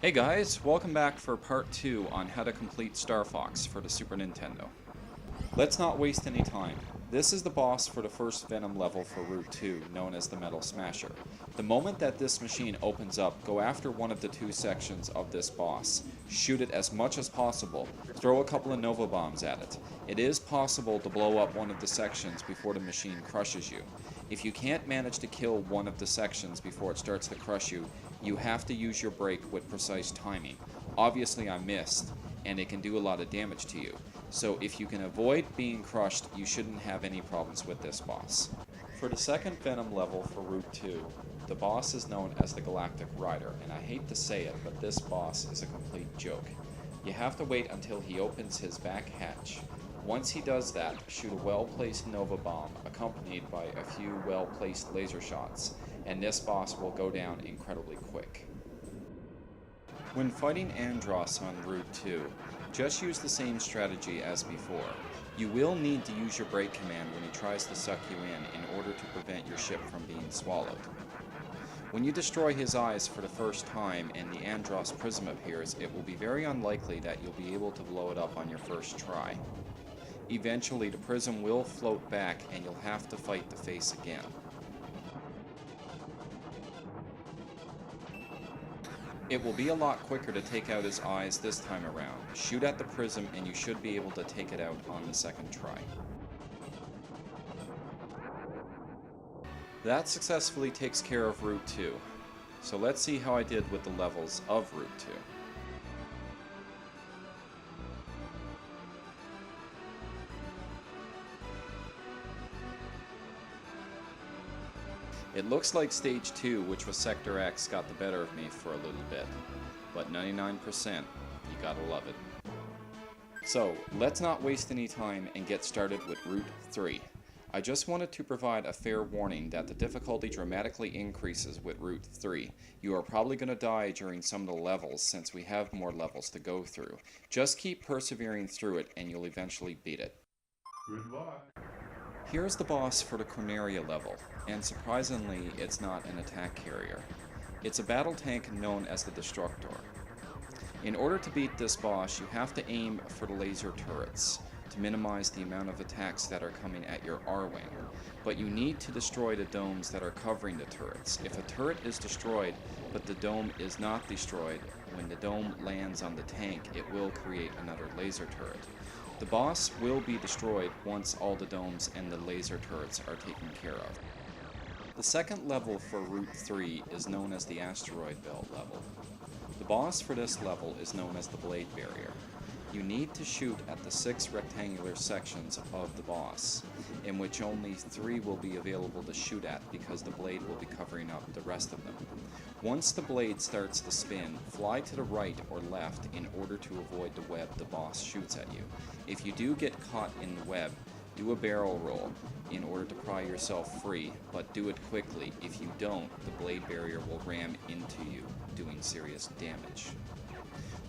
Hey guys, welcome back for part 2 on how to complete Star Fox for the Super Nintendo. Let's not waste any time. This is the boss for the first Venom level for Route 2, known as the Metal Smasher. The moment that this machine opens up, go after one of the two sections of this boss. Shoot it as much as possible. Throw a couple of Nova Bombs at it. It is possible to blow up one of the sections before the machine crushes you. If you can't manage to kill one of the sections before it starts to crush you, you have to use your brake with precise timing. Obviously I missed, and it can do a lot of damage to you. So if you can avoid being crushed, you shouldn't have any problems with this boss. For the second Venom level for Route 2, the boss is known as the Galactic Rider, and I hate to say it, but this boss is a complete joke. You have to wait until he opens his back hatch. Once he does that, shoot a well-placed Nova Bomb accompanied by a few well-placed laser shots, and this boss will go down incredibly quick. When fighting Andross on Route 2, just use the same strategy as before. You will need to use your brake command when he tries to suck you in order to prevent your ship from being swallowed. When you destroy his eyes for the first time and the Andross prism appears, it will be very unlikely that you'll be able to blow it up on your first try. Eventually the prism will float back and you'll have to fight the face again. It will be a lot quicker to take out his eyes this time around. Shoot at the prism and you should be able to take it out on the second try. That successfully takes care of Route 2. So let's see how I did with the levels of Route 2. It looks like Stage 2, which was Sector X, got the better of me for a little bit. But 99%, you gotta love it. So, let's not waste any time and get started with Route 3. I just wanted to provide a fair warning that the difficulty dramatically increases with Route 3. You are probably going to die during some of the levels since we have more levels to go through. Just keep persevering through it and you'll eventually beat it. Goodbye. Here's the boss for the Corneria level, and surprisingly it's not an attack carrier. It's a battle tank known as the Destructor. In order to beat this boss, you have to aim for the laser turrets to minimize the amount of attacks that are coming at your R-Wing, but you need to destroy the domes that are covering the turrets. If a turret is destroyed, but the dome is not destroyed, when the dome lands on the tank, it will create another laser turret. The boss will be destroyed once all the domes and the laser turrets are taken care of. The second level for Route 3 is known as the Asteroid Belt level. The boss for this level is known as the Blade Barrier. You need to shoot at the 6 rectangular sections of the boss, in which only 3 will be available to shoot at because the blade will be covering up the rest of them. Once the blade starts to spin, fly to the right or left in order to avoid the web the boss shoots at you. If you do get caught in the web, do a barrel roll in order to pry yourself free, but do it quickly. If you don't, the blade barrier will ram into you, doing serious damage.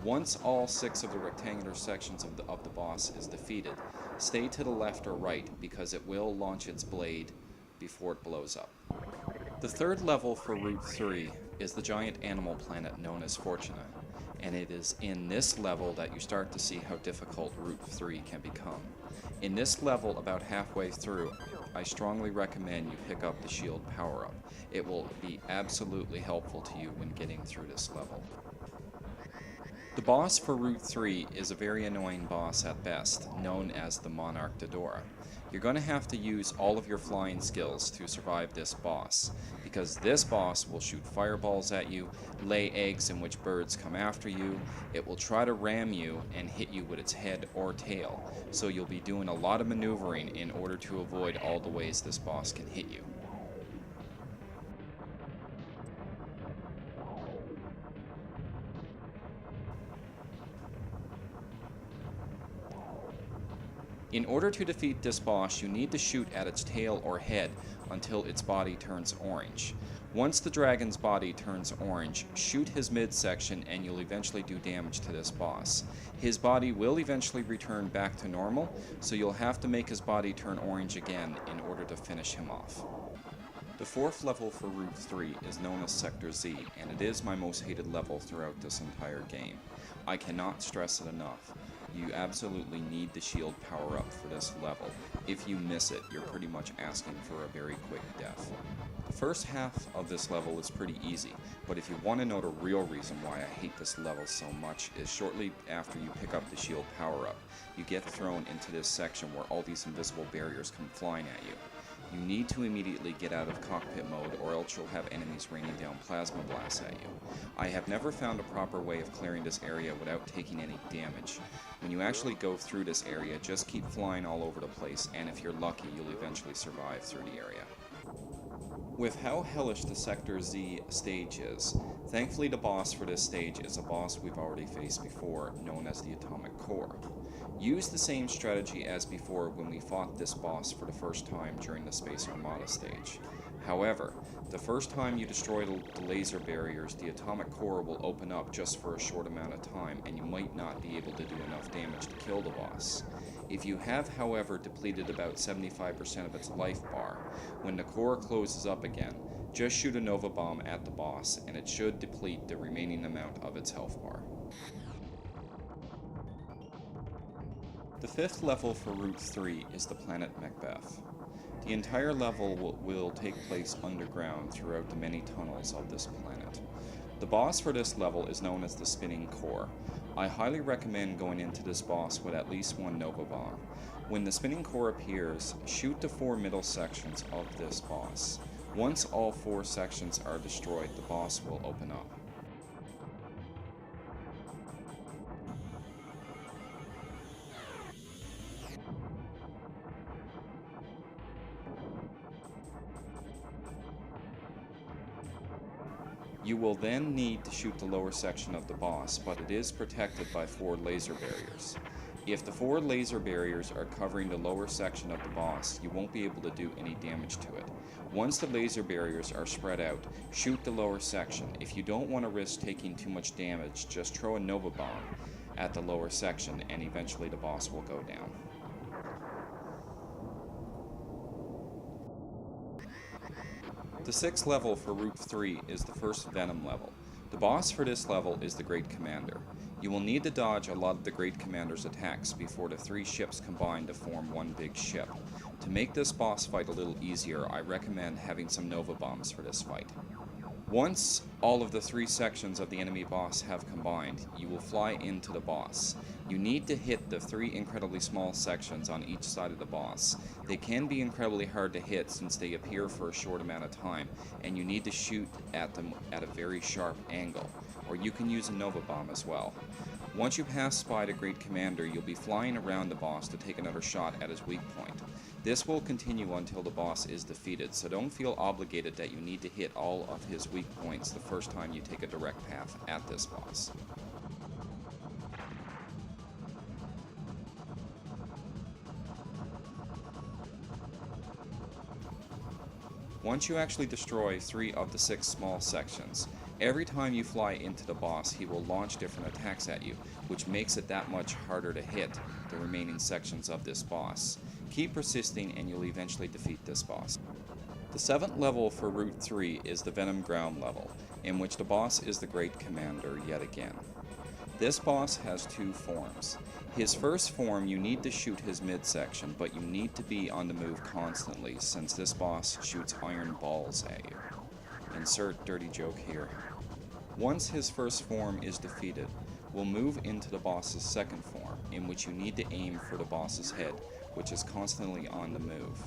Once all 6 of the rectangular sections of the boss is defeated, stay to the left or right because it will launch its blade before it blows up. The third level for Route 3 is the giant animal planet known as Fortuna, and it is in this level that you start to see how difficult Route 3 can become. In this level, about halfway through, I strongly recommend you pick up the shield power-up. It will be absolutely helpful to you when getting through this level. The boss for Route 3 is a very annoying boss at best, known as the Monarch Dodora. You're going to have to use all of your flying skills to survive this boss, because this boss will shoot fireballs at you, lay eggs in which birds come after you, it will try to ram you and hit you with its head or tail, so you'll be doing a lot of maneuvering in order to avoid all the ways this boss can hit you. In order to defeat this boss, you need to shoot at its tail or head until its body turns orange. Once the dragon's body turns orange, shoot his midsection and you'll eventually do damage to this boss. His body will eventually return back to normal, so you'll have to make his body turn orange again in order to finish him off. The fourth level for Route 3 is known as Sector Z, and it is my most hated level throughout this entire game. I cannot stress it enough. You absolutely need the shield power-up for this level. If you miss it, you're pretty much asking for a very quick death. The first half of this level is pretty easy, but if you want to know the real reason why I hate this level so much is shortly after you pick up the shield power-up, you get thrown into this section where all these invisible barriers come flying at you. You need to immediately get out of cockpit mode or else you'll have enemies raining down plasma blasts at you. I have never found a proper way of clearing this area without taking any damage. When you actually go through this area, just keep flying all over the place, and if you're lucky, you'll eventually survive through the area. With how hellish the Sector Z stage is, thankfully the boss for this stage is a boss we've already faced before, known as the Atomic Core. Use the same strategy as before when we fought this boss for the first time during the Space Armada stage. However, the first time you destroy the laser barriers, the Atomic Core will open up just for a short amount of time, and you might not be able to do enough damage to kill the boss. If you have, however, depleted about 75% of its life bar, when the core closes up again, just shoot a Nova Bomb at the boss, and it should deplete the remaining amount of its health bar. The fifth level for Route 3 is the planet Macbeth. The entire level will take place underground throughout the many tunnels of this planet. The boss for this level is known as the Spinning Core. I highly recommend going into this boss with at least one Nova Bomb. When the Spinning Core appears, shoot the 4 middle sections of this boss. Once all 4 sections are destroyed, the boss will open up. You will then need to shoot the lower section of the boss, but it is protected by 4 laser barriers. If the 4 laser barriers are covering the lower section of the boss, you won't be able to do any damage to it. Once the laser barriers are spread out, shoot the lower section. If you don't want to risk taking too much damage, just throw a Nova Bomb at the lower section and eventually the boss will go down. The sixth level for Route 3 is the first Venom level. The boss for this level is the Great Commander. You will need to dodge a lot of the Great Commander's attacks before the 3 ships combine to form one big ship. To make this boss fight a little easier, I recommend having some Nova Bombs for this fight. Once all of the 3 sections of the enemy boss have combined, you will fly into the boss. You need to hit the 3 incredibly small sections on each side of the boss. They can be incredibly hard to hit since they appear for a short amount of time, and you need to shoot at them at a very sharp angle, or you can use a Nova Bomb as well. Once you pass by the Great Commander, you'll be flying around the boss to take another shot at his weak point. This will continue until the boss is defeated, so don't feel obligated that you need to hit all of his weak points the first time you take a direct path at this boss. Once you actually destroy 3 of the 6 small sections, every time you fly into the boss, he will launch different attacks at you, which makes it that much harder to hit the remaining sections of this boss. Keep persisting and you'll eventually defeat this boss. The 7th level for Route 3 is the Venom Ground level, in which the boss is the Great Commander yet again. This boss has 2 forms. His first form, you need to shoot his midsection, but you need to be on the move constantly since this boss shoots iron balls at you. Insert dirty joke here. Once his first form is defeated, we'll move into the boss's second form, in which you need to aim for the boss's head, which is constantly on the move.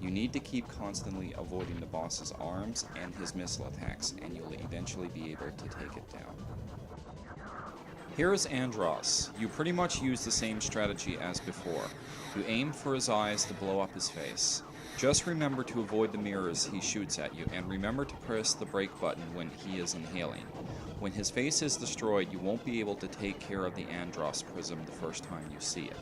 You need to keep constantly avoiding the boss's arms and his missile attacks, and you'll eventually be able to take it down. Here is Andros. You pretty much use the same strategy as before. You aim for his eyes to blow up his face. Just remember to avoid the mirrors he shoots at you, and remember to press the brake button when he is inhaling. When his face is destroyed, you won't be able to take care of the Andros prism the first time you see it.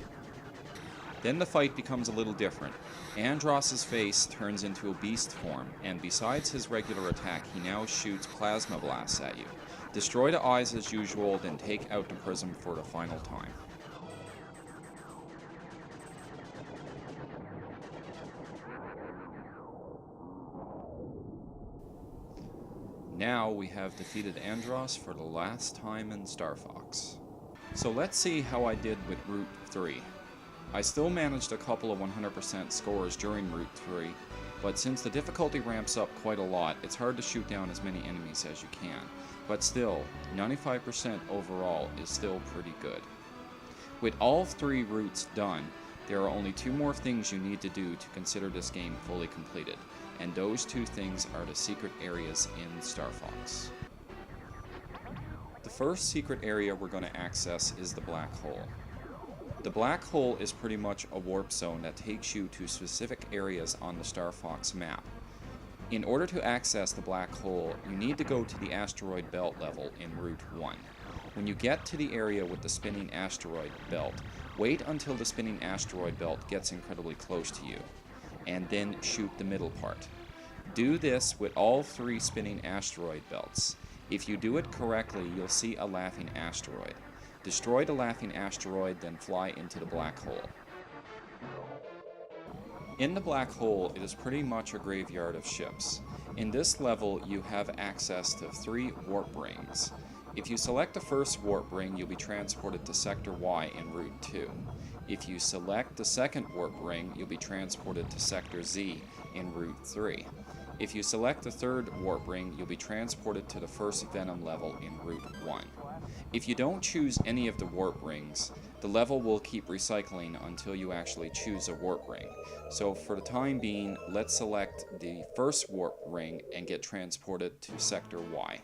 Then the fight becomes a little different. Andros's face turns into a beast form, and besides his regular attack, he now shoots plasma blasts at you. Destroy the eyes as usual, then take out the prism for the final time. Now we have defeated Andros for the last time in Star Fox. So let's see how I did with Route 3. I still managed a couple of 100% scores during Route 3, but since the difficulty ramps up quite a lot, it's hard to shoot down as many enemies as you can. But still, 95% overall is still pretty good. With all 3 routes done, there are only 2 more things you need to do to consider this game fully completed, and those 2 things are the secret areas in Star Fox. The first secret area we're going to access is the black hole. The black hole is pretty much a warp zone that takes you to specific areas on the Star Fox map. In order to access the black hole, you need to go to the asteroid belt level in Route 1. When you get to the area with the spinning asteroid belt, wait until the spinning asteroid belt gets incredibly close to you, and then shoot the middle part. Do this with all 3 spinning asteroid belts. If you do it correctly, you'll see a laughing asteroid. Destroy the laughing asteroid, then fly into the black hole. In the black hole, it is pretty much a graveyard of ships. In this level, you have access to 3 warp rings. If you select the first warp ring, you'll be transported to Sector Y in Route 2. If you select the second warp ring, you'll be transported to Sector Z in Route 3. If you select the third warp ring, you'll be transported to the first Venom level in Route 1. If you don't choose any of the warp rings, the level will keep recycling until you actually choose a warp ring. So for the time being, let's select the first warp ring and get transported to Sector Y.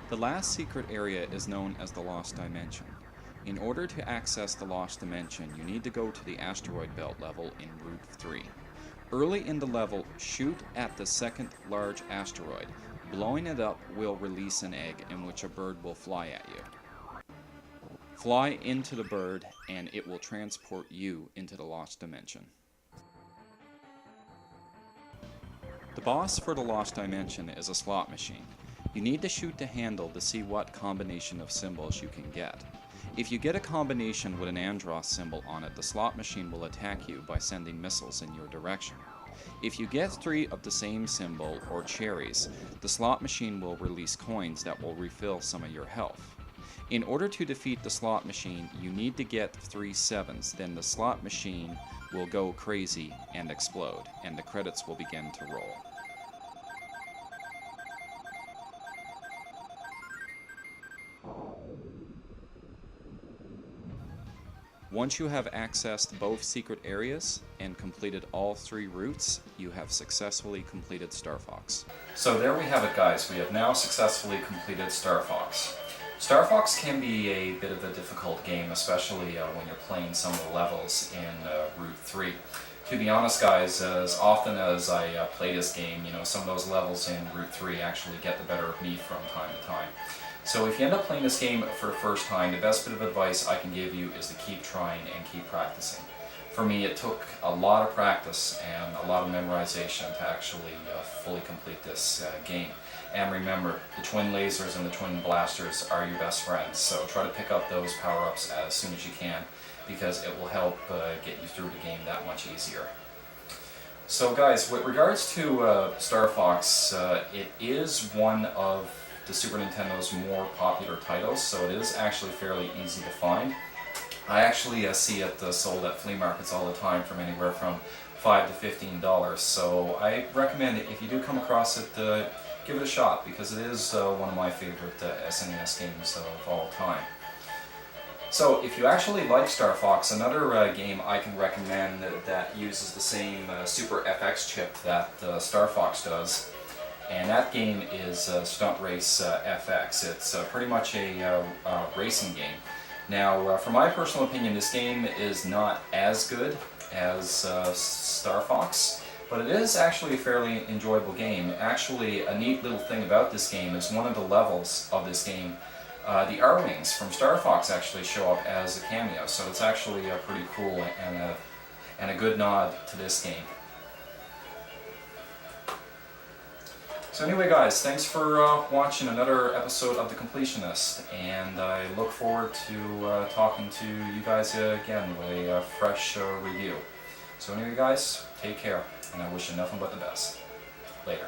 The last secret area is known as the Lost Dimension. In order to access the Lost Dimension, you need to go to the asteroid belt level in Route 3. Early in the level, shoot at the second large asteroid. Blowing it up will release an egg in which a bird will fly at you. Fly into the bird and it will transport you into the Lost Dimension. The boss for the Lost Dimension is a slot machine. You need to shoot the handle to see what combination of symbols you can get. If you get a combination with an Andros symbol on it, the slot machine will attack you by sending missiles in your direction. If you get 3 of the same symbol, or cherries, the slot machine will release coins that will refill some of your health. In order to defeat the slot machine, you need to get 3 sevens, then the slot machine will go crazy and explode, and the credits will begin to roll. Once you have accessed both secret areas and completed all 3 routes, you have successfully completed Star Fox. So there we have it, guys. We have now successfully completed Star Fox. Star Fox can be a bit of a difficult game, especially when you're playing some of the levels in Route 3. To be honest, guys, as often as I play this game, some of those levels in Route 3 actually get the better of me from time to time. So if you end up playing this game for the first time, the best bit of advice I can give you is to keep trying and keep practicing. For me, it took a lot of practice and a lot of memorization to actually fully complete this game. And remember, the twin lasers and the twin blasters are your best friends, so try to pick up those power-ups as soon as you can, because it will help get you through the game that much easier. So guys, with regards to Star Fox, it is one of the Super Nintendo's more popular titles, so it is actually fairly easy to find. I actually see it sold at flea markets all the time from anywhere from $5 to $15, so I recommend it. If you do come across it, give it a shot, because it is one of my favorite SNES games of all time. So if you actually like Star Fox, another game I can recommend that uses the same Super FX chip that Star Fox does, and that game is Stunt Race FX. It's pretty much a racing game. Now, for my personal opinion, this game is not as good as Star Fox, but it is actually a fairly enjoyable game. Actually, a neat little thing about this game is one of the levels of this game, the R-Wings from Star Fox actually show up as a cameo, so it's actually pretty cool and a good nod to this game. So anyway, guys, thanks for watching another episode of The Completionist, and I look forward to talking to you guys again with a fresh review. So anyway, guys, take care, and I wish you nothing but the best. Later.